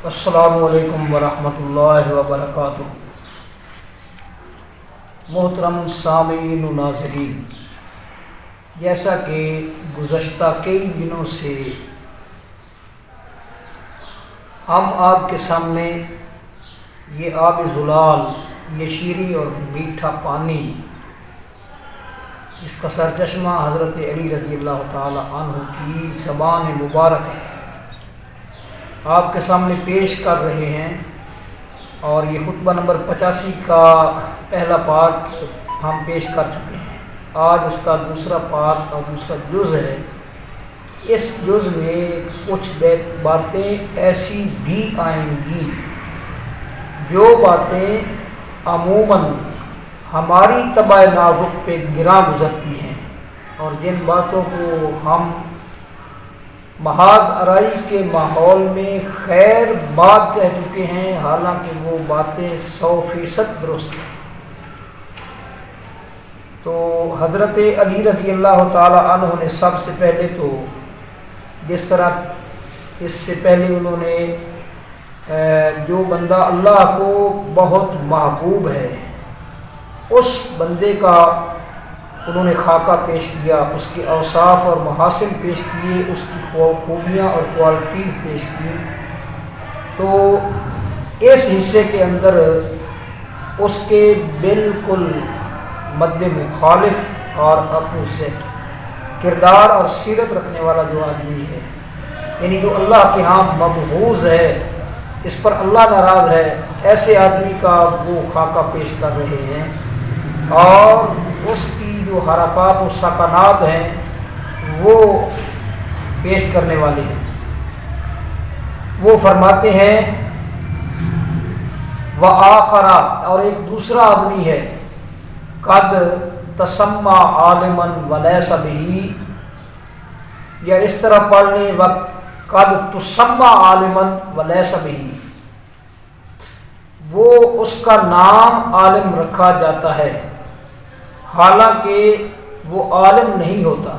السلام علیکم ورحمۃ اللہ وبرکاتہ۔ محترم سامعین و ناظرین، جیسا کہ گزشتہ کئی دنوں سے ہم آپ کے سامنے یہ آب زلال، یہ شیریں اور میٹھا پانی، اس کا سرچشمہ حضرت علی رضی اللہ تعالی عنہ کی زبان مبارک ہے، آپ کے سامنے پیش کر رہے ہیں۔ اور یہ خطبہ نمبر 85 کا پہلا پارٹ ہم پیش کر چکے ہیں۔ آج اس کا دوسرا پارٹ اور دوسرا جز ہے۔ اس جز میں کچھ باتیں ایسی بھی آئیں گی جو باتیں عموماً ہماری طبع نازک پہ گراں گزرتی ہیں، اور جن باتوں کو ہم محاذ آرائی کے ماحول میں خیر بات کہہ چکے ہیں، حالانکہ وہ باتیں 100% درست ہیں۔ تو حضرت علی رضی اللہ تعالی عنہ نے سب سے پہلے تو جس طرح اس سے پہلے انہوں نے جو بندہ اللہ کو بہت محبوب ہے اس بندے کا انہوں نے خاکہ پیش کیا، اس کے اوصاف اور محاسن پیش کیے، اس کی خوبیاں اور کوالٹیز پیش کی۔ تو اس حصے کے اندر اس کے بالکل مد مخالف اور اپوزٹ کردار اور سیرت رکھنے والا جو آدمی ہے، یعنی جو اللہ کے ہاں مبغوض ہے، اس پر اللہ ناراض ہے، ایسے آدمی کا وہ خاکہ پیش کر رہے ہیں، اور اس کی جو حرکات و سکنات ہیں وہ پیش کرنے والے ہیں۔ وہ فرماتے ہیں وآخرا، اور ایک دوسرا آدمی ہے، قد تسمى عالما وليس به، یا اس طرح پڑھنے وقت قد تسمى عالما وليس به، وہ اس کا نام عالم رکھا جاتا ہے حالانکہ وہ عالم نہیں ہوتا۔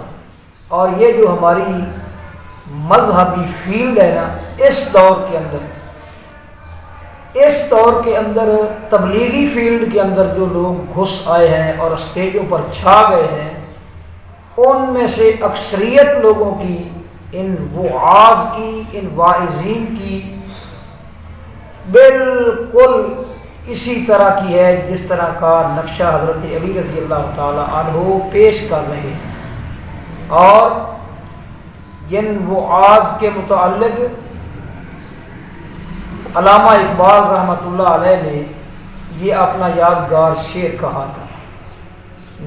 اور یہ جو ہماری مذہبی فیلڈ ہے نا، اس دور کے اندر تبلیغی فیلڈ کے اندر جو لوگ گھس آئے ہیں اور اسٹیجوں پر چھا گئے ہیں، ان میں سے اکثریت لوگوں کی، ان وعاظ کی، ان واعظین کی بالکل اسی طرح کی ہے جس طرح کا نقشہ حضرت علی رضی اللہ تعالی عنہ پیش کر رہے ہیں۔ اور جن وعاظ کے متعلق علامہ اقبال رحمۃ اللہ علیہ نے یہ اپنا یادگار شعر کہا تھا،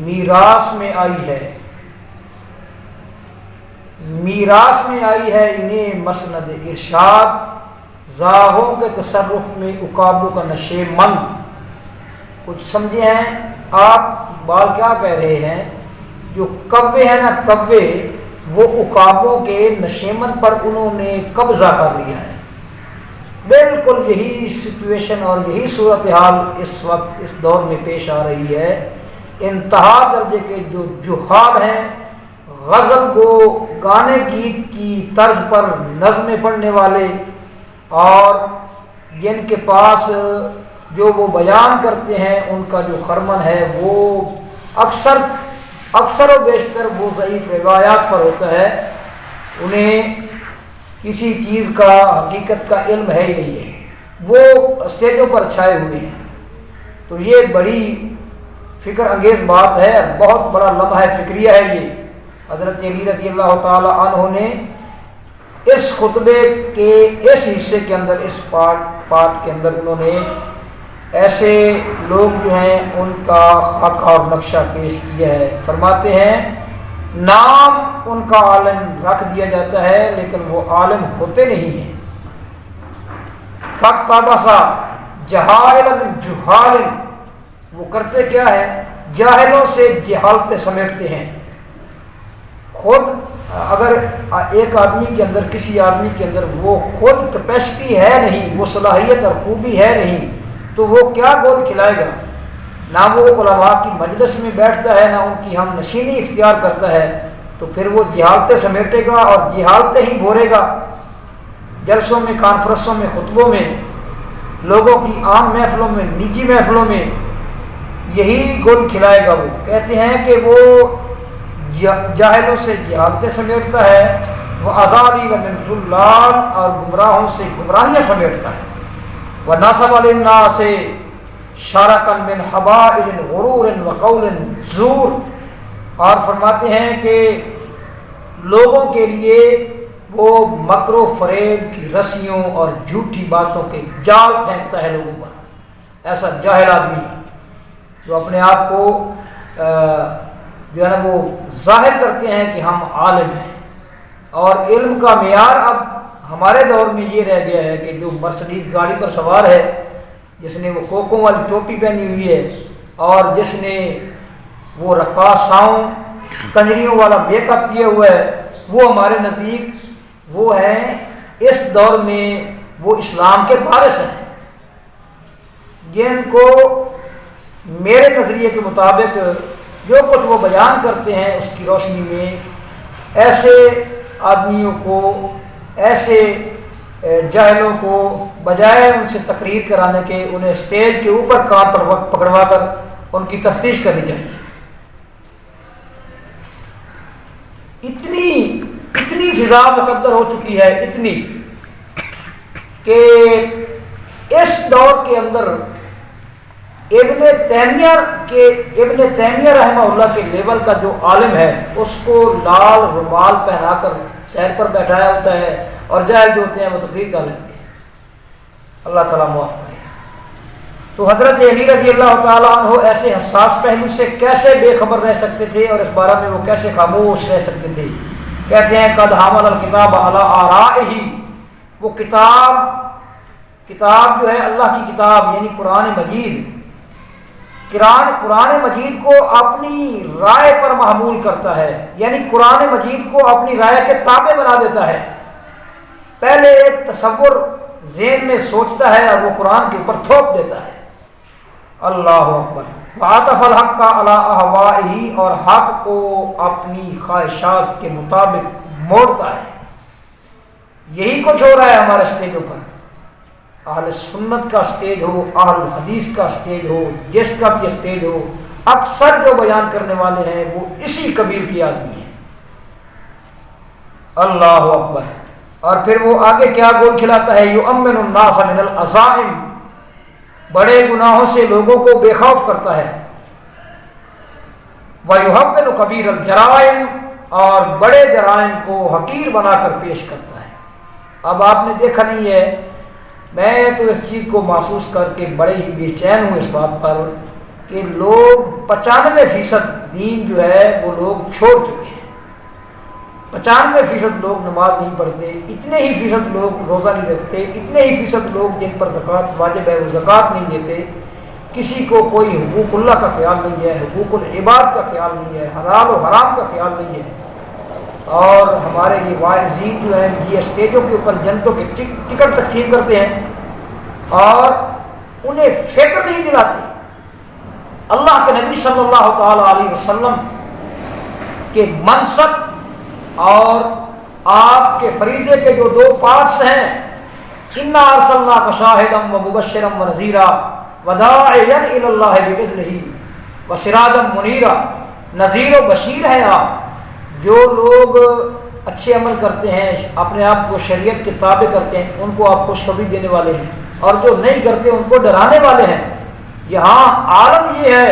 میراث میں آئی ہے انہیں مسند ارشاد، زاغوں کے تصرف میں عقابوں کا نشے من۔ کچھ سمجھے ہیں آپ اقبال کیا کہہ رہے ہیں؟ جو کوے ہیں نا، کوے، وہ عقابوں کے نشیمن پر انہوں نے قبضہ کر لیا ہے۔ بالکل یہی سچویشن اور یہی صورتحال اس وقت اس دور میں پیش آ رہی ہے۔ انتہا درجے کے جو جہال ہیں، غزل گو، گانے گیت کی طرز پر نظمیں پڑھنے والے، اور جن کے پاس جو وہ بیان کرتے ہیں ان کا جو خرمن ہے وہ اکثر و بیشتر وہ ضعیف روایات پر ہوتا ہے، انہیں کسی چیز کا حقیقت کا علم ہے ہی نہیں ہے، وہ اسٹیجوں پر چھائے ہوئے ہیں۔ تو یہ بڑی فکر انگیز بات ہے، بہت بڑا لمحہ فکریہ ہے یہ۔ حضرت علی رضی اللہ تعالی عنہ نے اس خطبے کے اس حصے کے اندر، اس پارٹ کے اندر انہوں نے ایسے لوگ جو ہیں ان کا خاکہ اور نقشہ پیش کیا ہے۔ فرماتے ہیں نام ان کا عالم رکھ دیا جاتا ہے لیکن وہ عالم ہوتے نہیں ہیں۔ فَاقْتَبَسَ جَهَائِلَ مِنْ جُهَالٍ، وہ کرتے کیا ہے؟ جاہلوں سے جہالتیں سمیٹتے ہیں۔ خود اگر ایک آدمی کے اندر، کسی آدمی کے اندر وہ خود کیپیسٹی ہے نہیں، وہ صلاحیت اور خوبی ہے نہیں، تو وہ کیا گول کھلائے گا؟ نہ وہ علماء کی مجلس میں بیٹھتا ہے، نہ ان کی ہم نشینی اختیار کرتا ہے، تو پھر وہ جہالتیں سمیٹے گا اور جہالتیں ہی بھورے گا۔ جلسوں میں، کانفرنسوں میں، خطبوں میں، لوگوں کی عام محفلوں میں، نجی محفلوں میں یہی گل کھلائے گا۔ وہ کہتے ہیں کہ وہ جاہلوں سے جہالتیں سمیٹتا ہے، وہ عذابی و من ضلال، اور گمراہوں سے گمراہیاں سمیٹتا ہے۔ وَنَصَبَ لِلنَّاسِ شَرَكًا مِّنْ حَبَائِلٍ غُرُورٍ وَقَوْلٍ زُورٍ، اور فرماتے ہیں کہ لوگوں کے لیے وہ مکر و فریب کی رسیوں اور جھوٹی باتوں کے جال پھینکتا ہے لوگوں پر۔ ایسا جاہل آدمی جو اپنے آپ کو جو ہے نا وہ ظاہر کرتے ہیں کہ ہم عالم ہیں، اور علم کا معیار اب ہمارے دور میں یہ رہ گیا ہے کہ جو مرسڈیز گاڑی پر سوار ہے، جس نے وہ کوکوں والی ٹوپی پہنی ہوئی ہے، اور جس نے وہ رقاصاؤں کنجریوں والا میک اپ کیا ہوا ہے، وہ ہمارے نزدیک وہ ہیں اس دور میں وہ اسلام کے وارث ہیں، جن کو میرے نظریے کے مطابق جو کچھ وہ بیان کرتے ہیں اس کی روشنی میں ایسے آدمیوں کو، ایسے جاہلوں کو بجائے ان سے تقریر کرانے کے انہیں اسٹیج کے اوپر کار پر پکڑوا کر ان کی تفتیش کرنی چاہیے۔ اتنی فضا مقدر ہو چکی ہے، اتنی کہ اس دور کے اندر ابن تیمیہ رحمہ اللہ کے لیول کا جو عالم ہے اس کو لال رومال پہنا کر سیر پر بیٹھایا ہوتا ہے، اور جاہل جو ہوتے ہیں وہ تقریر کر لیتے ہیں۔ اللہ تعالیٰ معاف کرے۔ تو حضرت علی رضی اللہ تعالیٰ عنہ ایسے حساس پہلو سے کیسے بے خبر رہ سکتے تھے، اور اس بارے میں وہ کیسے خاموش رہ سکتے تھے؟ کہتے ہیں قد حمل الکتاب علی آرائہ، وہ کتاب جو ہے اللہ کی کتاب یعنی قرآن مجید، قرآن مجید کو اپنی رائے پر محمول کرتا ہے، یعنی قرآن مجید کو اپنی رائے کے تابع بنا دیتا ہے۔ پہلے ایک تصور ذہن میں سوچتا ہے اور وہ قرآن کے اوپر تھوپ دیتا ہے۔ اللہ اکبر۔ وعطف الحق علی اہوائہ، اور حق کو اپنی خواہشات کے مطابق موڑتا ہے۔ یہی کچھ ہو رہا ہے ہمارے اسٹیجوں پر، اہل سنت کا اسٹیج ہو، اہل حدیث کا اسٹیج ہو، جس کا بھی اسٹیج ہو، اکثر جو بیان کرنے والے ہیں وہ اسی قبیل کی آدمی ہیں۔ اللہ اکبر۔ اور پھر وہ آگے کیا گول کھلاتا ہے؟ یؤمن الناس من العزائم، بڑے گناہوں سے لوگوں کو بے خوف کرتا ہے۔ وَيُحَوِّنُ كَبِيرَ الْجَرَائِمِ، اور بڑے جرائم کو حقیر بنا کر پیش کرتا ہے۔ اب آپ نے دیکھا نہیں ہے، میں تو اس چیز کو محسوس کر کے بڑے ہی بے چین ہوں اس بات پر کہ لوگ 95% دین جو ہے وہ لوگ چھوڑ چکے ہیں۔ 95% لوگ نماز نہیں پڑھتے، اتنے ہی فیصد لوگ روزہ نہیں رکھتے، اتنے ہی فیصد لوگ جن پر زکوٰۃ واجب ہے وہ زکوٰۃ نہیں دیتے، کسی کو کوئی حقوق اللہ کا خیال نہیں ہے، حقوق العباد کا خیال نہیں ہے، حلال و حرام کا خیال نہیں ہے۔ اور ہمارے یہ واعظین جو ہیں یہ اسٹیجوں کے اوپر جنتوں کے ٹکٹ تقسیم کرتے ہیں اور انہیں فکر نہیں دلاتے اللہ کے نبی صلی اللہ تعالی علیہ وسلم کے منصب اور آپ کے فریضے کے جو 2 پارٹس ہیں، انا ارسلناک شاہدا ومبشرا ونذیرا وداعیا الی اللہ باذنہ وسراجا منیرا، نذیر و بشیر ہیں آپ۔ جو لوگ اچھے عمل کرتے ہیں، اپنے آپ کو شریعت کے تابع کرتے ہیں، ان کو آپ خوشخبری دینے والے ہیں، اور جو نہیں کرتے ان کو ڈرانے والے ہیں۔ یہاں عالم یہ ہے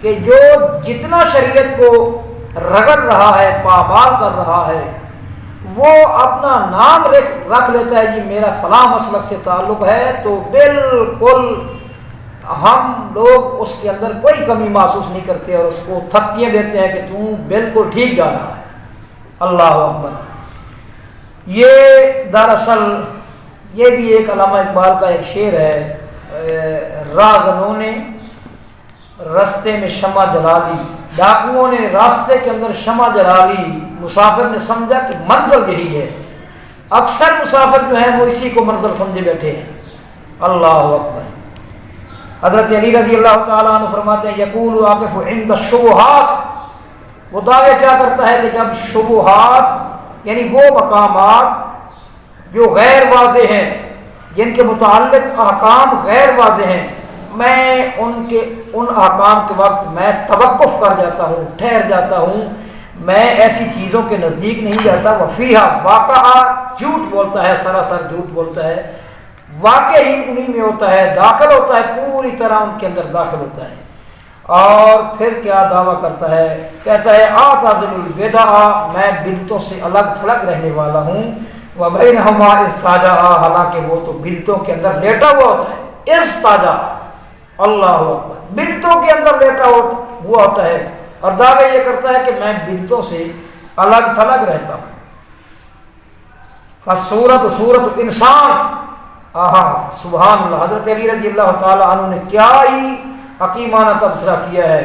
کہ جو جتنا شریعت کو رگڑ رہا ہے، پامال کر رہا ہے، وہ اپنا نام رکھ لیتا ہے، جی میرا فلاں مسلک سے تعلق ہے، تو بالکل ہم لوگ اس کے اندر کوئی کمی محسوس نہیں کرتے اور اس کو تھپکیاں دیتے ہیں کہ تو بالکل ٹھیک جا رہا ہے۔ اللہ اکبر۔ یہ دراصل یہ بھی ایک علامہ اقبال کا ایک شعر ہے، راہزنوں نے راستے میں شمع جلا لی، ڈاکوؤں نے راستے کے اندر شمع جلا لی، مسافر نے سمجھا کہ منزل یہی ہے۔ اکثر مسافر جو ہیں وہ اسی کو منزل سمجھے بیٹھے ہیں۔ اللہ اکبر۔ حضرت علی رضی اللہ تعالیٰ عنہ فرماتے ہیں یقول واقف عند الشبہات، وہ دعوے کیا کرتا ہے کہ جب شبہات یعنی وہ مقامات جو غیر واضح ہیں، جن کے متعلق احکام غیر واضح ہیں، میں ان احکام کے وقت میں توقف کر جاتا ہوں، ٹھہر جاتا ہوں، میں ایسی چیزوں کے نزدیک نہیں جاتا۔ وفیہا واقعہ جھوٹ بولتا ہے، سراسر جھوٹ بولتا ہے، واقع ہی انہی میں ہوتا ہے، داخل ہوتا ہے، پوری طرح ان کے اندر داخل ہوتا ہے۔ اور پھر کیا دعویٰ کرتا ہے، کہتا ہے اعتزل البدع، میں بدعتوں سے الگ تھلگ رہنے والا ہوں، وبینہما استاجع، حالانکہ وہ تو بدعتوں کے اندر لیٹا ہوا ہوتا ہے۔ استاجع، اللہ اکبر، بدعتوں کے اندر لیٹا ہوا ہوتا ہے اور دعوے یہ کرتا ہے کہ میں بدعتوں سے الگ تھلگ رہتا ہوں۔ فصورت انسان، آہا سبحان اللہ، حضرت علی رضی اللہ تعالی عنہ نے کیا ہی حکیمانہ تبصرہ کیا ہے۔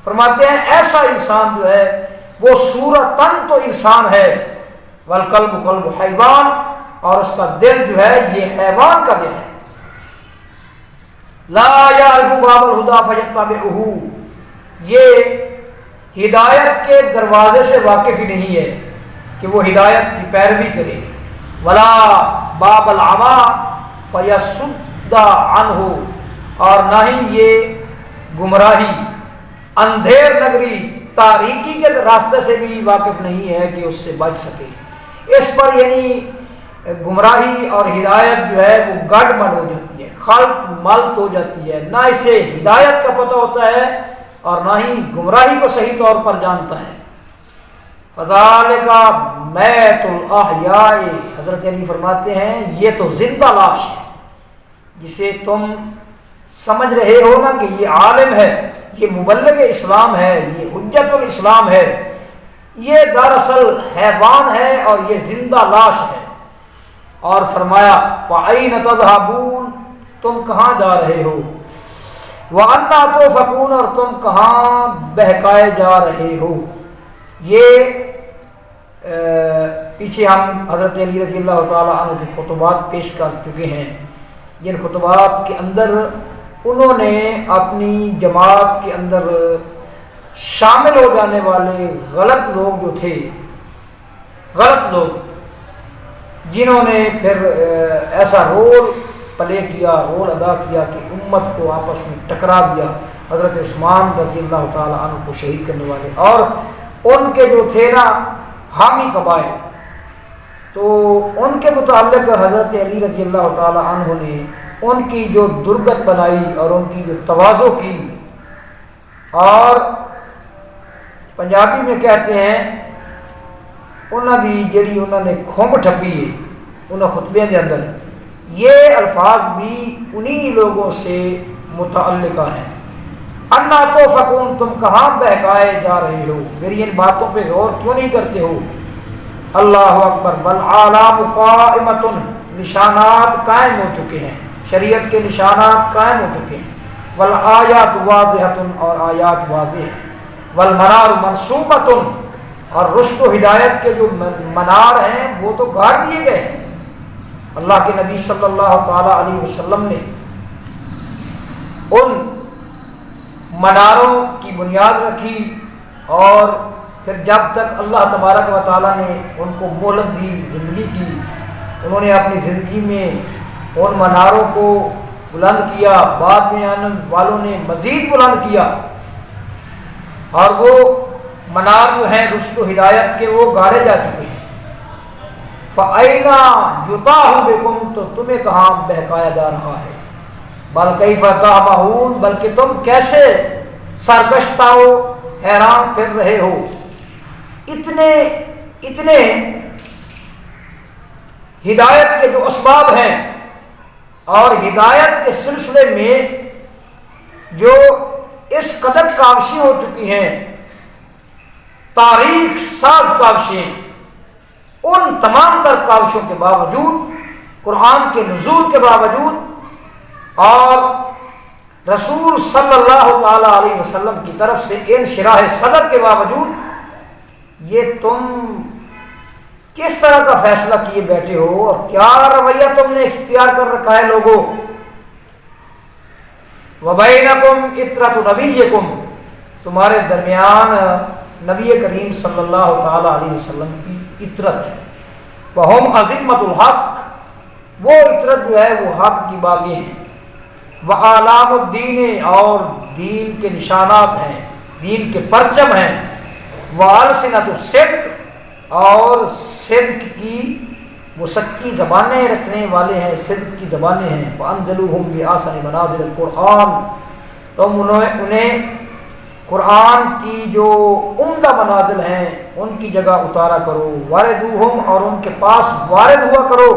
فرماتے ہیں ایسا انسان جو ہے وہ صورتاً تو انسان ہے، والقلب قلب حیوان، اور اس کا دل جو ہے یہ حیوان کا دل ہے۔ لا یعرف باب الہدی فیتبعہ، یہ ہدایت کے دروازے سے واقف ہی نہیں ہے کہ وہ ہدایت کی پیروی کرے۔ ولا باب العمی فیصد عنہ، اور نہ ہی یہ گمراہی اندھیر نگری تاریکی کے راستے سے بھی واقف نہیں ہے کہ اس سے بچ سکے۔ اس پر یعنی گمراہی اور ہدایت جو ہے وہ گڈ مڈ ہو جاتی ہے، خلط ملط ہو جاتی ہے، نہ اسے ہدایت کا پتہ ہوتا ہے اور نہ ہی گمراہی کو صحیح طور پر جانتا ہے۔ فذالک میت الاحیاء، حضرت علی فرماتے ہیں یہ تو زندہ لاش ہے، جسے تم سمجھ رہے ہو نا کہ یہ عالم ہے، یہ مبلغ اسلام ہے، یہ حجت الاسلام ہے، یہ دراصل حیوان ہے اور یہ زندہ لاش ہے۔ اور فرمایا فَأَيْنَ تَذْهَبُونَ، تم کہاں جا رہے ہو، وَأَنَّىٰ تُؤْفَكُونَ، اور تم کہاں بہکائے جا رہے ہو۔ یہ پیچھے ہم حضرت علی رضی اللہ تعالیٰ عنہ کے خطبات پیش کر چکے ہیں، جن خطبات کے اندر انہوں نے اپنی جماعت کے اندر شامل ہو جانے والے غلط لوگ جو تھے، غلط لوگ جنہوں نے پھر ایسا رول پلے کیا، رول ادا کیا کہ امت کو آپس میں ٹکرا دیا، حضرت عثمان رضی اللہ تعالیٰ عنہ کو شہید کرنے والے، اور ان کے جو تھے نا حامی قبائل، تو ان کے متعلق حضرت علی رضی اللہ تعالیٰ عنہ نے ان کی جو درگت بنائی اور ان کی جو تواضع کی، اور پنجابی میں کہتے ہیں انہوں دی جڑی انہوں نے کھمب ٹھپی ہے انہوں خطبے کے اندر، یہ الفاظ بھی انہی لوگوں سے متعلقہ ہیں۔ انا تؤفکون، تم کہاں بہکائے جا رہے ہو، میری ان باتوں پہ غور کیوں نہیں کرتے ہو۔ اللہ اکبر، بل اعلام قائمۃ، نشانات قائم ہو چکے ہیں، شریعت کے نشانات قائم ہو چکے ہیں، والآیات واضحۃ، اور آیات واضح ہیں، والمنار منصوبۃ، اور رشد و ہدایت کے جو منار ہیں وہ تو گاڑ دیے گئے ہیں۔ اللہ کے نبی صلی اللہ تعالی علیہ وسلم نے ان مناروں کی بنیاد رکھی، اور پھر جب تک اللہ تبارک و تعالیٰ نے ان کو مہلت دی، زندگی کی، انہوں نے اپنی زندگی میں ان مناروں کو بلند کیا، بعد میں آنے والوں نے مزید بلند کیا، اور وہ منار جو ہیں رشد و ہدایت کے وہ گاڑے جا چکے ہیں۔ فَأَيْنَ يُطَاحُ بِكُمْ، تو تمہیں کہاں بہکایا جا رہا ہے، بَلْ كَيْفَ تَعْمَحُونَ، بلکہ تم کیسے سرگشتہ ہو، حیران پھر رہے ہو۔ اتنے ہدایت کے جو اسباب ہیں اور ہدایت کے سلسلے میں جو اس قدر کاوشیں ہو چکی ہیں، تاریخ ساز کاوشیں، ان تمام تر کاوشوں کے باوجود، قرآن کے نزول کے باوجود اور رسول صلی اللہ تعالی علیہ وسلم کی طرف سے انشراح صدر کے باوجود، یہ تم کس طرح کا فیصلہ کیے بیٹھے ہو اور کیا رویہ تم نے اختیار کر رکھا ہے لوگوں۔ وَبَيْنَكُمْ عِتْرَةُ نَبِيِّكُمْ، تمہارے درمیان نبی کریم صلی اللہ تعالی علیہ وسلم کی عطرت ہے۔ وَهُمْ أَئِمَّةُ الْحَقِّ، وہ عطرت جو ہے وہ حق کی باغیں ہیں، وَأَعْلَامُ الدِّینِ اور دین کے نشانات ہیں، دین کے پرچم ہیں، وَأَلْسِنَةُ الصِّدْقِ اور صدق کی وہ سچی زبانیں رکھنے والے ہیں، صدق کی زبانیں ہیں، وَأَنزَلُوهُمْ بِأَحْسَنِ مَنَازِلِ الْقُرْآنِ تم انہیں قرآن کی جو عمدہ منازل ہیں ان کی جگہ اتارا کرو، واردوہم اور ان کے پاس وارد ہوا کرو،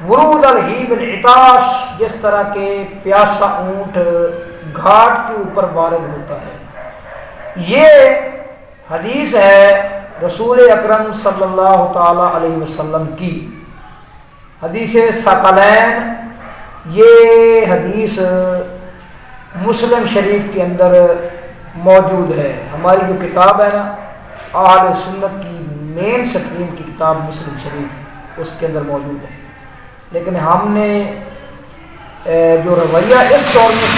ورود الہیب العطاش جس طرح کے پیاسا اونٹ گھاٹ کے اوپر وارد ہوتا ہے۔ یہ حدیث ہے رسول اکرم صلی اللہ تعالی علیہ وسلم کی، حدیث ثقلین۔ یہ حدیث مسلم شریف کے اندر موجود ہے۔ ہماری جو کتاب ہے نا اہل سنت کی مین سٹریم کی کتاب مسلم شریف، اس کے اندر موجود ہے، لیکن ہم نے جو رویہ اس دور میں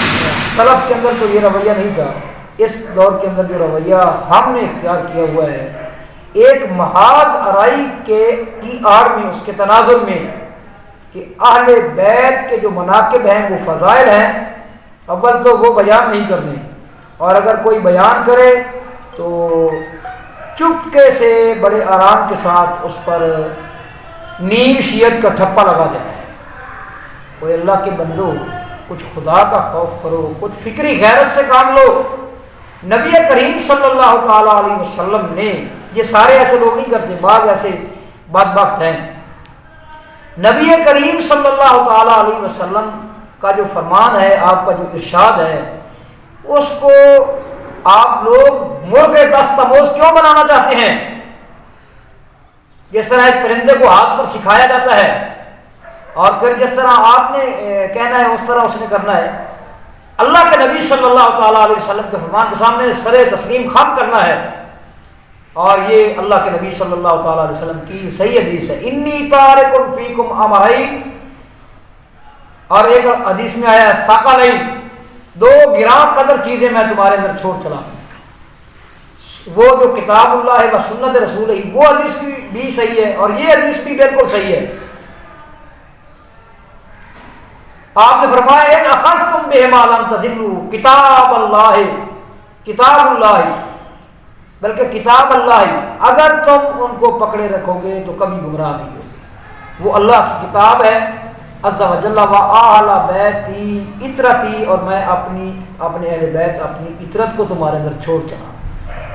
سلف کے اندر تو یہ رویہ نہیں تھا، اس دور کے اندر جو رویہ ہم نے اختیار کیا ہوا ہے، ایک محاذ آرائی کی آڑ میں، اس کے تناظر میں کہ اہل بیت کے جو مناقب ہیں وہ فضائل ہیں، اول تو وہ بیان نہیں کرنے، اور اگر کوئی بیان کرے تو چپکے سے بڑے آرام کے ساتھ اس پر نیم شیعت کا ٹھپا لگا دینا ہے۔ کوئی اللہ کے بندو کچھ خدا کا خوف کرو، کچھ فکری غیرت سے کام لو۔ نبی کریم صلی اللہ تعالی علیہ وسلم نے، یہ سارے ایسے لوگ نہیں کرتے، بعض ایسے بدبخت ہیں، نبی کریم صلی اللہ تعالی علیہ وسلم کا جو فرمان ہے، آپ کا جو ارشاد ہے، اس کو آپ لوگ مرغ دستموز کیوں بنانا چاہتے ہیں؟ جس طرح ایک پرندے کو ہاتھ پر سکھایا جاتا ہے اور پھر جس طرح آپ نے کہنا ہے اس طرح اس نے کرنا ہے، اللہ کے نبی صلی اللہ تعالیٰ علیہ وسلم کے فرمان کے سامنے سر تسلیم خم کرنا ہے۔ اور یہ اللہ کے نبی صلی اللہ تعالیٰ علیہ وسلم کی صحیح حدیث ہے، انی تارک فیکم امرین، اور ایک حدیث میں آیا ہے ثقلین، دو گراں قدر چیزیں میں تمہارے اندر چھوڑ چلا ہوں۔ وہ جو کتاب اللہ و سنت رسول ہے، وہ حدیث بھی صحیح ہے اور یہ حدیث بھی بالکل صحیح ہے۔ آپ نے فرمایا ان اخذتم بہما لن تضلوا، کتاب اللہ، کتاب اللہ، بلکہ کتاب اللہ، اگر تم ان کو پکڑے رکھو گے تو کبھی گمراہ نہیں ہوگے۔ وہ اللہ کی کتاب ہے عز و جل، و اہل بیتی اطرتی، اور میں اپنے اہل بیت، اپنی اطرت کو تمہارے اندر چھوڑ چلا۔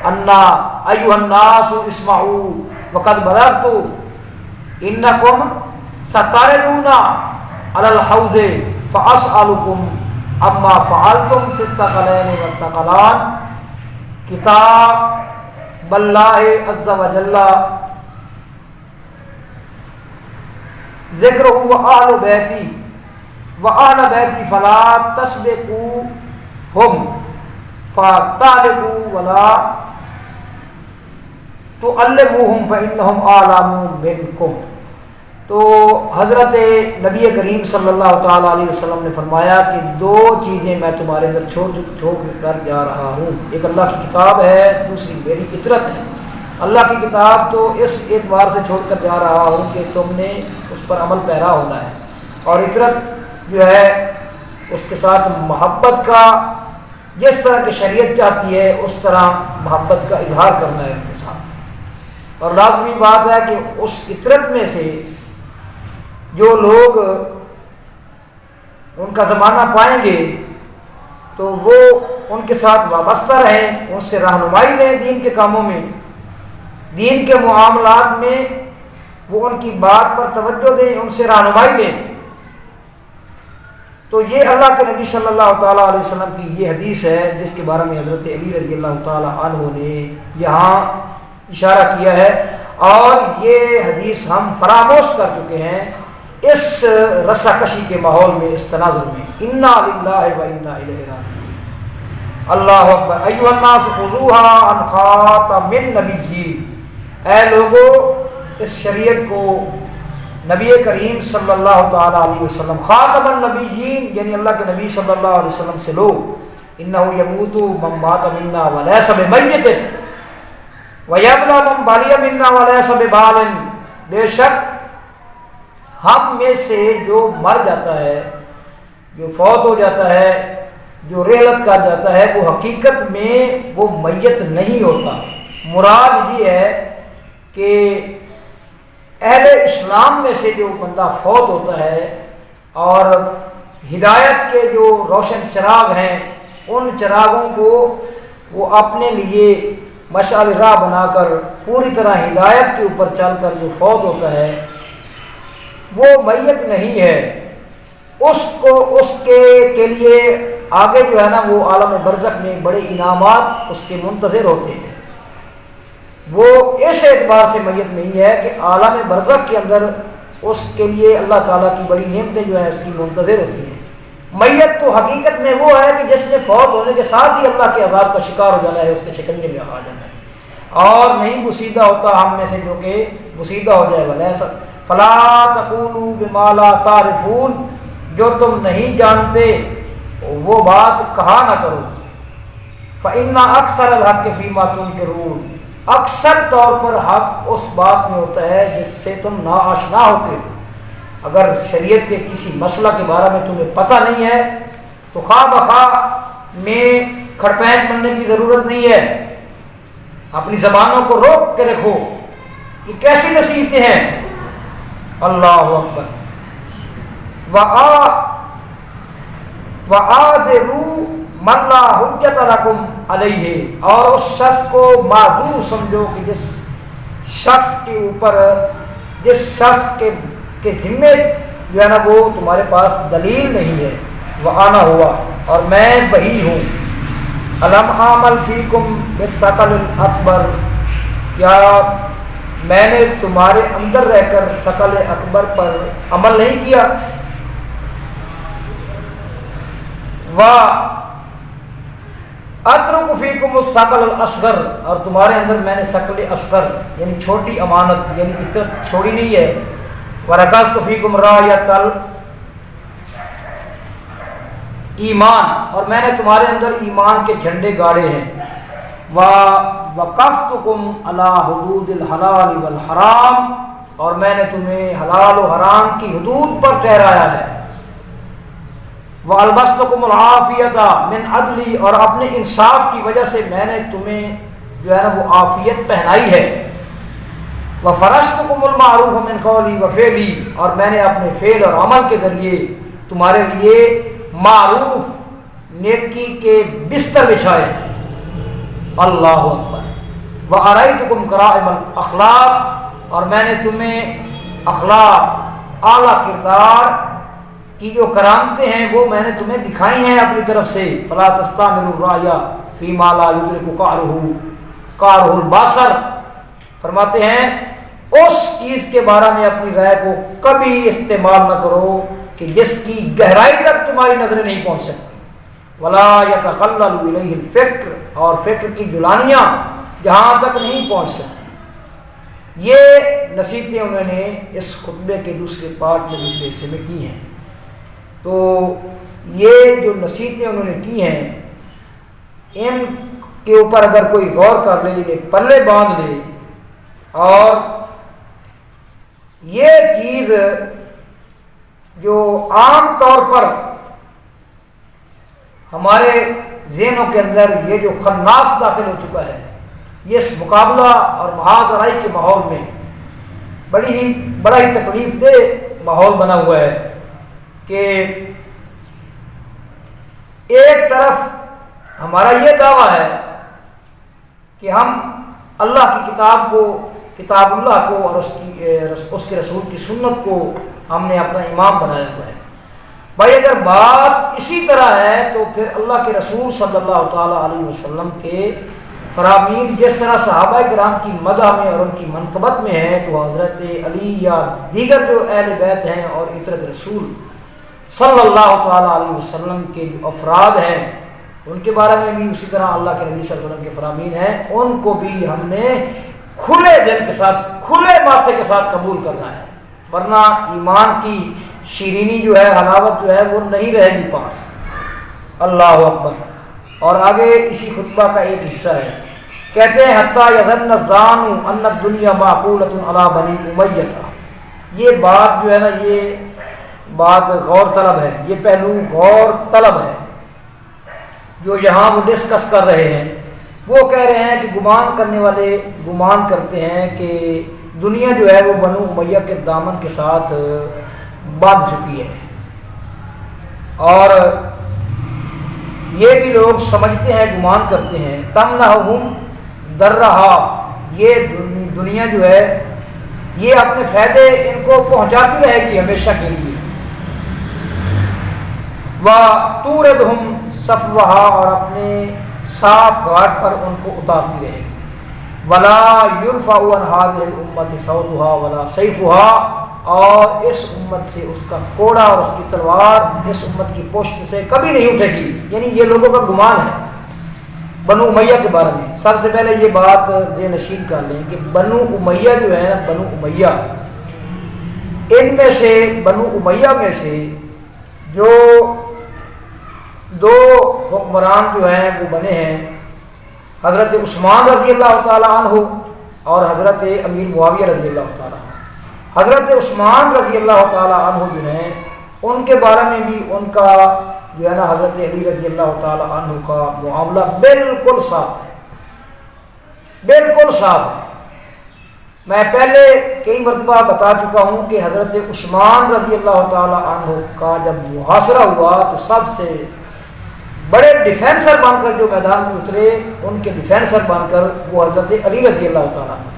انا ایھا الناس اسمعوا وقد بلغت انکم ستردون علی الحوض فاسألکم اما فعلتم فی الثقلین والثقلان، کتاب اللہ عز و جل ذکرہ و اہل بیتی فلا تسبقوہم فتہلکوا ولا تعلموہم فانہم اعلم منکم۔ تو حضرت نبی کریم صلی اللہ تعالیٰ علیہ وسلم نے فرمایا کہ دو چیزیں میں تمہارے اندر چھوڑ کر جا رہا ہوں، ایک اللہ کی کتاب ہے، دوسری میری اطرت ہے۔ اللہ کی کتاب تو اس اعتبار سے چھوڑ کر جا رہا ہوں کہ تم نے اس پر عمل پیرا ہونا ہے، اور اطرت جو ہے اس کے ساتھ محبت کا، جس طرح کی شریعت چاہتی ہے اس طرح محبت کا اظہار کرنا ہے ان کے ساتھ۔ اور لازمی بات ہے کہ اس اطرت میں سے جو لوگ ان کا زمانہ پائیں گے تو وہ ان کے ساتھ وابستہ رہیں، ان سے رہنمائی لیں دین کے کاموں میں، دین کے معاملات میں وہ ان کی بات پر توجہ دیں، ان سے رہنمائی لیں۔ تو یہ اللہ کے نبی صلی اللہ تعالیٰ علیہ وسلم کی یہ حدیث ہے جس کے بارے میں حضرت علی رضی اللہ تعالیٰ عنہ نے یہاں اشارہ کیا ہے، اور یہ حدیث ہم فراموش کر چکے ہیں اس رسہ کشی کے ماحول میں، اس تناظر میں۔ انا للہ و انا الیہ راجعون۔ اللہ اکبر۔ ایھا الناس خذوها عن خاتم النبیین، اے لوگو اس شریعت کو نبی کریم صلی اللہ تعالیٰ علیہ وسلم، خاتم النبیین یعنی اللہ کے نبی صلی اللہ علیہ وسلم سے لو، انہ یموت من مات منا ولیس بمیت ویبلی من بلی منا ولیس ببال، بے شک ہم میں سے جو مر جاتا ہے، جو فوت ہو جاتا ہے، جو رحلت کر جاتا ہے، وہ حقیقت میں وہ میت نہیں ہوتا۔ مراد یہ ہے کہ اہل اسلام میں سے جو بندہ فوت ہوتا ہے اور ہدایت کے جو روشن چراغ ہیں، ان چراغوں کو وہ اپنے لیے مشعل راہ بنا کر پوری طرح ہدایت کے اوپر چل کر جو فوت ہوتا ہے وہ میت نہیں ہے۔ اس کے لیے آگے جو ہے نا وہ عالم برزخ میں بڑے انعامات اس کے منتظر ہوتے ہیں۔ وہ اس اعتبار سے میت نہیں ہے کہ عالم برزخ کے اندر اس کے لیے اللہ تعالیٰ کی بڑی نعمتیں جو ہیں اس کی منتظر ہوتی ہیں۔ میت تو حقیقت میں وہ ہے کہ جس نے فوت ہونے کے ساتھ ہی اللہ کے عذاب کا شکار ہو جانا ہے، اس کے شکنجے میں آ جانا ہے، اور نہیں گسیدہ ہوتا ہم میں سے جو کہ گسیدہ ہو جائے والا ایسا۔ فلا تقولوا بما لا تعرفون، جو تم نہیں جانتے وہ بات کہا نہ کرو۔ فإن أكثر الحق فيما تنكرون، اکثر طور پر حق اس بات میں ہوتا ہے جس سے تم ناآشنا ہوتے ہو۔ اگر شریعت کے کسی مسئلہ کے بارے میں تمہیں پتہ نہیں ہے تو خواہ بخواہ میں کھڑپینٹ بننے کی ضرورت نہیں ہے، اپنی زبانوں کو روک کے رکھو۔ یہ کیسی نصیحتیں ہیں؟ اللہ اکبر۔ وَآذِرُوا مَن لَا حُجَّةَ لَكُمْ عَلَيْهِ، اور اس شخص کو معذور سمجھو کہ جس شخص کے اوپر، جس شخص کے ذمے جو ہے نا وہ تمہارے پاس دلیل نہیں ہے۔ وَأَنَا هُوَ، اور میں وہی ہوں۔ أَلَمْ أَعْمَلْ فِيكُمْ بِالثَّقَلِ الْأَكْبَرِ، کیا میں نے تمہارے اندر رہ کر ثقل اکبر پر عمل نہیں کیا؟ اترک فیکم الثقل الاصغر، اور تمہارے اندر میں نے ثقل اصغر یعنی چھوٹی امانت یعنی عطرت چھوڑی نہیں ہے۔ ورکزت فیکم رایۃ ایمان، اور میں نے تمہارے اندر ایمان کے جھنڈے گاڑے ہیں۔ ووقفتکم علی حدود الحلال والحرام، اور میں نے تمہیں حلال و حرام کی حدود پر ٹھہرایا ہے۔ وَأَلْبَسْتُكُمُ الْعَافِيَةَ مِنْ عَدْلِي، اور اپنے انصاف کی وجہ سے میں نے تمہیں جو ہے نا وہ عافیت پہنائی ہے۔ وَفَرَشْتُكُمُ الْمَعْرُوفَ مِنْ قَوْلِي وَفِعْلِي، اور میں نے اپنے فعل اور عمل کے ذریعے تمہارے لیے معروف نیکی کے بستر بچھائے۔ اللہ اکبر۔ وَأَرَيْتُكُمْ كَرَائِمَ الْأَخْلَاقِ، اور میں نے تمہیں اخلاق اعلیٰ کردار کی جو کرامتیں ہیں وہ میں نے تمہیں دکھائی ہیں اپنی طرف سے۔ فلا تستعملوا الرأي فيما لا يدرك قعره البصر، فرماتے ہیں اس چیز کے بارے میں اپنی رائے کو کبھی استعمال نہ کرو کہ جس کی گہرائی تک تمہاری نظریں نہیں پہنچ سکتی۔ ولا يتخلل الیہ الفکر، اور فکر کی جلانیاں جہاں تک نہیں پہنچ سکتی۔ یہ نصیحتیں انہوں نے اس خطبے کے دوسرے پارٹ میں دوسرے حصے میں کی ہیں۔ تو یہ جو نصیحتیں انہوں نے کی ہیں ان کے اوپر اگر کوئی غور کر لے، انہیں پلے باندھ لے، اور یہ چیز جو عام طور پر ہمارے ذہنوں کے اندر یہ جو خناس داخل ہو چکا ہے، یہ اس مقابلہ اور محاذ آرائی کے ماحول میں بڑا ہی تکلیف دہ ماحول بنا ہوا ہے کہ ایک طرف ہمارا یہ دعویٰ ہے کہ ہم اللہ کی کتاب کو، کتاب اللہ کو اور اس کے رسول کی سنت کو ہم نے اپنا امام بنایا ہوا ہے۔ بھائی اگر بات اسی طرح ہے تو پھر اللہ کے رسول صلی اللہ تعالیٰ علیہ وسلم کے فرامین جس طرح صحابہ کرام کی مدح میں اور ان کی منقبت میں ہے، تو حضرت علی یا دیگر جو اہل بیت ہیں اور عترت رسول صلی اللہ تعالیٰ علیہ وسلم کے جو افراد ہیں ان کے بارے میں بھی اسی طرح اللہ کے نبی صلی اللہ علیہ وسلم کے فرامین ہیں، ان کو بھی ہم نے کھلے دل کے ساتھ، کھلے ماتھے کے ساتھ قبول کرنا ہے، ورنہ ایمان کی شیرینی جو ہے، حلاوت جو ہے وہ نہیں رہے گی پاس۔ اللہ اکبر۔ اور آگے اسی خطبہ کا ایک حصہ ہے، کہتے ہیں حتیٰ یظن الظان ان الدنیا معقولۃ علی بنی امیہ، یہ بات جو ہے نا، یہ بات غور طلب ہے، یہ پہلو غور طلب ہے جو یہاں وہ ڈسکس کر رہے ہیں۔ وہ کہہ رہے ہیں کہ گمان کرنے والے گمان کرتے ہیں کہ دنیا جو ہے وہ بنو امیہ کے دامن کے ساتھ باندھ چکی ہے، اور یہ بھی لوگ سمجھتے ہیں، گمان کرتے ہیں تمنعہم درہا، یہ دنیا جو ہے یہ اپنے فائدے ان کو پہنچاتی رہے گی ہمیشہ کے لیے، وَتُورِدْهُمْ صَفْوَهَا، اور اپنے صاف گھاٹ پر ان کو اتارتی رہے گی، وَلَا يُرْفَعُ عَنْ هَٰذِهِ الْأُمَّةِ صَوْتُهَا وَلَا سَيْفُهَا، اور اس امت سے اس کا کوڑا اور اس کی تلوار اس امت کی پشت سے کبھی نہیں اٹھے گی۔ یعنی یہ لوگوں کا گمان ہے بنو امیہ کے بارے میں۔ سب سے پہلے یہ بات ذہن نشین کر لیں کہ بنو امیہ جو ہے نا، بنو امیہ، ان میں سے بنو امیہ میں سے جو دو حکمران جو ہیں وہ بنے ہیں، حضرت عثمان رضی اللہ تعالی عنہ اور حضرت امیر معاویہ رضی اللہ تعالی عنہ۔ حضرت عثمان رضی اللہ تعالی عنہ جو ہیں، ان کے بارے میں بھی ان کا جو ہے نا حضرت علی رضی اللہ تعالی عنہ کا معاملہ بالکل صاف ہے، بالکل صاف ہے۔ میں پہلے کئی مرتبہ بتا چکا ہوں کہ حضرت عثمان رضی اللہ تعالی عنہ کا جب محاصرہ ہوا تو سب سے بڑے ڈیفینسر بن کر جو میدان میں اترے، ان کے ڈیفینسر بن کر وہ حضرت علی رضی اللہ تعالیٰ عنہ،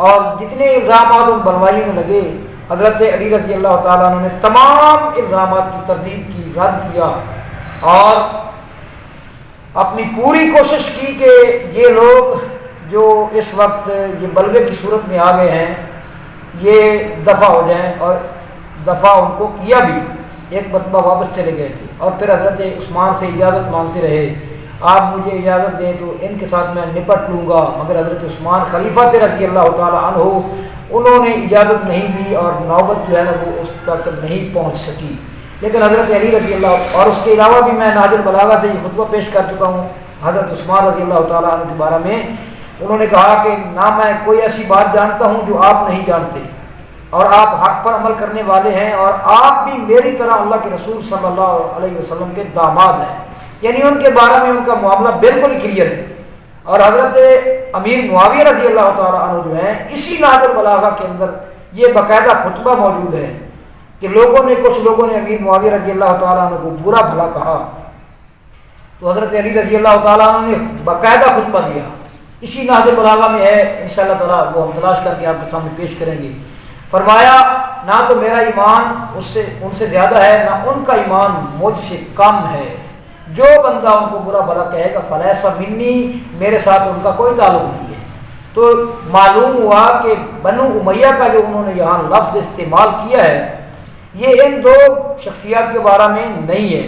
اور جتنے الزامات ان بنوائی میں لگے حضرت علی رضی اللہ تعالیٰ عنہ نے تمام الزامات کی تردید کی، رد کیا، اور اپنی پوری کوشش کی کہ یہ لوگ جو اس وقت یہ بلوے کی صورت میں آ گئے ہیں یہ دفع ہو جائیں، اور دفع ان کو کیا بھی، ایک مرتبہ واپس چلے گئے تھے، اور پھر حضرت عثمان سے اجازت مانگتے رہے، آپ مجھے اجازت دیں تو ان کے ساتھ میں نپٹ لوں گا، مگر حضرت عثمان خلیفہ رضی اللہ تعالی عنہ انہوں نے اجازت نہیں دی، اور نوبت جو ہے نا وہ اس تک نہیں پہنچ سکی۔ لیکن حضرت علی رضی اللہ، اور اس کے علاوہ بھی میں نہج البلاغہ سے یہ خطبہ پیش کر چکا ہوں حضرت عثمان رضی اللہ تعالیٰ عنہ کے بارے میں، انہوں نے کہا کہ نہ میں کوئی ایسی بات جانتا ہوں جو آپ نہیں جانتے، اور آپ حق پر عمل کرنے والے ہیں، اور آپ بھی میری طرح اللہ کے رسول صلی اللہ علیہ وسلم کے داماد ہیں۔ یعنی ان کے بارے میں ان کا معاملہ بالکل ہی کلیئر ہے۔ اور حضرت امیر معاویہ رضی اللہ تعالیٰ عنہ جو ہیں، اسی نہج البلاغہ کے اندر یہ باقاعدہ خطبہ موجود ہے کہ کچھ لوگوں نے امیر معاویہ رضی اللہ تعالیٰ عنہ کو برا بھلا کہا، تو حضرت علی رضی اللہ تعالیٰ عنہ نے باقاعدہ خطبہ دیا، اسی نہج البلاغہ میں ہے، انشاءاللہ تعالیٰ وہ ہم تلاش کر کے آپ کے سامنے پیش کریں گے۔ فرمایا نہ تو میرا ایمان ان سے زیادہ ہے، نہ ان کا ایمان مجھ سے کم ہے، جو بندہ ان کو برا بھلا کہے گا فلیس منی، میرے ساتھ ان کا کوئی تعلق نہیں ہے۔ تو معلوم ہوا کہ بنو امیہ کا جو انہوں نے یہاں لفظ استعمال کیا ہے یہ ان دو شخصیات کے بارے میں نہیں ہے،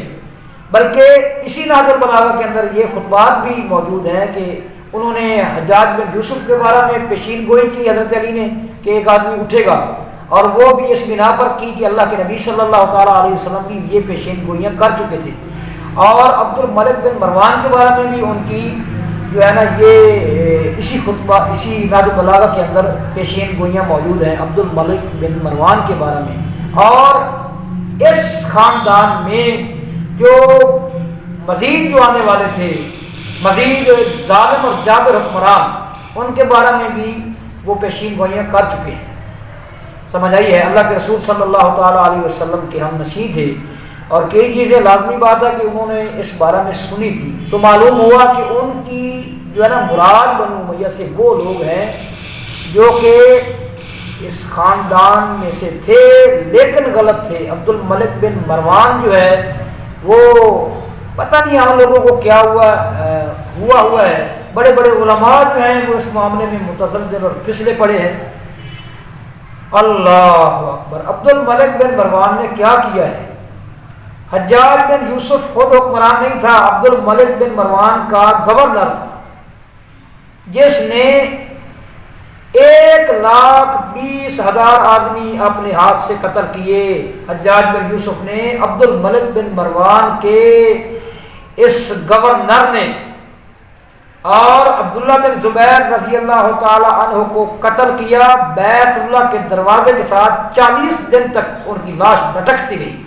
بلکہ اسی نہج البلاغہ کے اندر یہ خطبات بھی موجود ہیں کہ انہوں نے حجاج بن یوسف کے بارے میں پیشین گوئی کی حضرت علی نے کہ ایک آدمی اٹھے گا، اور وہ بھی اس بنا پر کی کہ اللہ کے نبی صلی اللہ تعالیٰ علیہ وسلم بھی یہ پیشین گوئیاں کر چکے تھے، اور عبد الملک بن مروان کے بارے میں بھی ان کی جو ہے نا یہ اسی نہج البلاغہ کے اندر پیشین گوئیاں موجود ہیں عبد الملک بن مروان کے بارے میں۔ اور اس خاندان میں جو مزید جو آنے والے تھے، مزید ظالم اور جابر حکمران، ان کے بارے میں بھی وہ پیشین گوئیاں کر چکے ہیں۔ سمجھ آئی ہے؟ اللہ کے رسول صلی اللہ تعالیٰ علیہ وسلم کے ہم نشین تھے، اور کئی چیزیں لازمی بات ہے کہ انہوں نے اس بارے میں سنی تھی، تو معلوم ہوا کہ ان کی جو ہے نا مراد بنو امیہ سے وہ لوگ ہیں جو کہ اس خاندان میں سے تھے لیکن غلط تھے۔ عبد الملک بن مروان جو ہے وہ پتہ نہیں ہم لوگوں کو کیا ہوا ہے، بڑے بڑے علماء جو ہیں وہ اس معاملے میں متزلزل اور پھسلے پڑے ہیں۔ اللہ اکبر! عبد الملک بن مروان نے کیا کیا ہے؟ حجاج بن یوسف خود حکمران نہیں تھا، عبد الملک بن مروان کا گورنر تھا، جس نے 1,20,000 آدمی اپنے ہاتھ سے قتل کیے۔ حجاج بن یوسف نے عبد الملک بن مروان کے اس گورنر نے اور عبداللہ بن زبیر رضی اللہ تعالی عنہ کو قتل کیا، بیت اللہ کے دروازے کے ساتھ 40 دن تک ان کی لاش لٹکتی رہی۔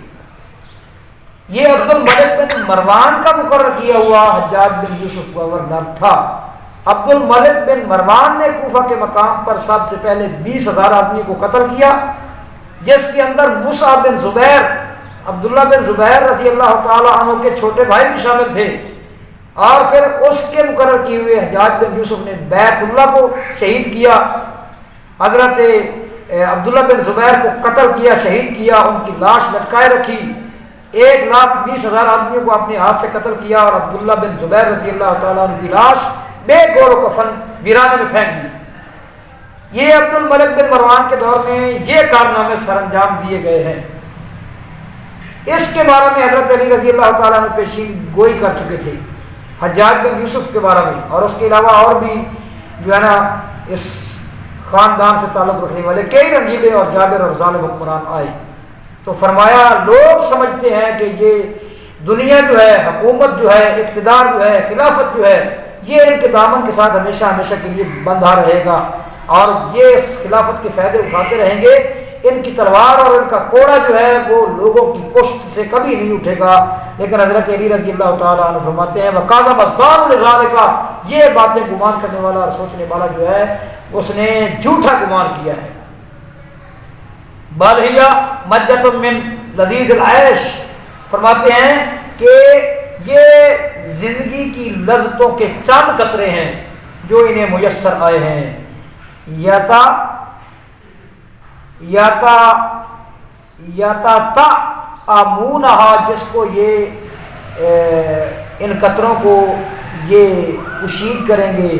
یہ عبد الملک بن مروان کا مقرر کیا ہوا حجاج بن یوسف گورنر تھا۔ عبد الملک بن مروان نے کوفہ کے مقام پر سب سے پہلے 20,000 آدمی کو قتل کیا، جس کے اندر مصعب بن زبیر، عبداللہ بن زبیر رضی اللہ تعالی عنہ کے چھوٹے بھائی بھی شامل تھے۔ اور پھر اس کے مقرر کیے ہوئے حجاج بن یوسف نے بیت اللہ کو شہید کیا، حضرت عبداللہ بن زبیر کو قتل کیا، شہید کیا، ان کی لاش لٹکائے رکھی، 1,20,000 آدمیوں کو اپنے ہاتھ سے قتل کیا، اور عبداللہ بن زبیر رضی اللہ تعالیٰ عنہ کی لاش بے گور و کفن ویرانے میں پھینک دی۔ یہ عبد الملک بن مروان کے دور میں یہ کارنامے سر انجام دیے گئے ہیں۔ اس کے بارے میں حضرت علی رضی اللہ تعالیٰ عنہ پیشین گوئی کر چکے تھے حجاج بن یوسف کے بارے میں، اور اس کے علاوہ اور بھی جو ہے نا اس خاندان سے تعلق رکھنے والے کئی رنگیلے اور جابر اور ظالم حکمران آئے۔ تو فرمایا لوگ سمجھتے ہیں کہ یہ دنیا جو ہے، حکومت جو ہے، اقتدار جو ہے، خلافت جو ہے، یہ ان کے دامن کے ساتھ ہمیشہ ہمیشہ کے لیے بندھا رہے گا، اور یہ اس خلافت کے فائدے اٹھاتے رہیں گے۔ ان کی تلوار اور ان کا کوڑا جو ہے وہ لوگوں کی پشت سے کبھی نہیں اٹھے گا۔ لیکن حضرت علی رضی اللہ تعالیٰ عنہ فرماتے ہیں وَقَاذَبَ الظَّانُ لِذَلِكَ، یہ باتیں گمان کرنے والا اور سوچنے والا جو ہے اس نے جھوٹا گمان کیا ہے۔ بَلْ هِيَ مَجَّةٌ مِّن لَذِيذِ الْعَيْشِ، فرماتے ہیں کہ یہ زندگی کی لذتوں کے چند قطرے ہیں جو انہیں میسر آئے ہیں۔ یتطعمونھا، جس کو یہ ان قطروں کو یہ کشید کریں گے،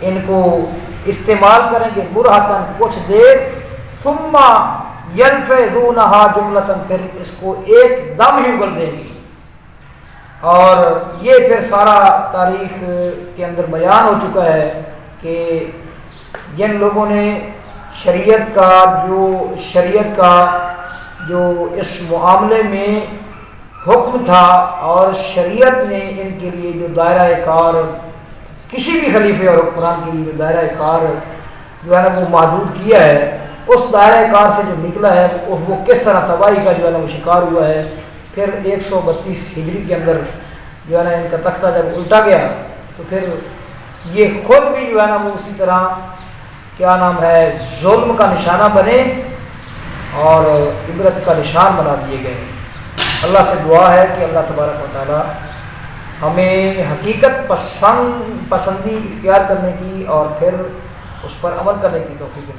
ان کو استعمال کریں گے مرہتاً کچھ دیر، ثم ینفذونھا جملتاً، پھر اس کو ایک دم ہی اگل دیں گے۔ اور یہ پھر سارا تاریخ کے اندر بیان ہو چکا ہے کہ جن لوگوں نے شریعت کا جو اس معاملے میں حکم تھا، اور شریعت نے ان کے لیے جو دائرہ کار کسی بھی خلیفے اور حکمران کے لیے جو دائرہ کار جو ہے نا وہ محدود کیا ہے، اس دائرہ کار سے جو نکلا ہے وہ کس طرح تباہی کا جو ہے نا وہ شکار ہوا ہے۔ پھر 132 ہجری کے اندر جو ہے نا ان کا تختہ جب الٹا گیا تو پھر یہ خود بھی جو ہے نا وہ اسی طرح کیا نام ہے ظلم کا نشانہ بنے اور عبرت کا نشان بنا دیے گئے۔ اللہ سے دعا ہے کہ اللہ تبارک و تعالی ہمیں حقیقت پسندی اختیار کرنے کی اور پھر اس پر عمل کرنے کی توفیق دے۔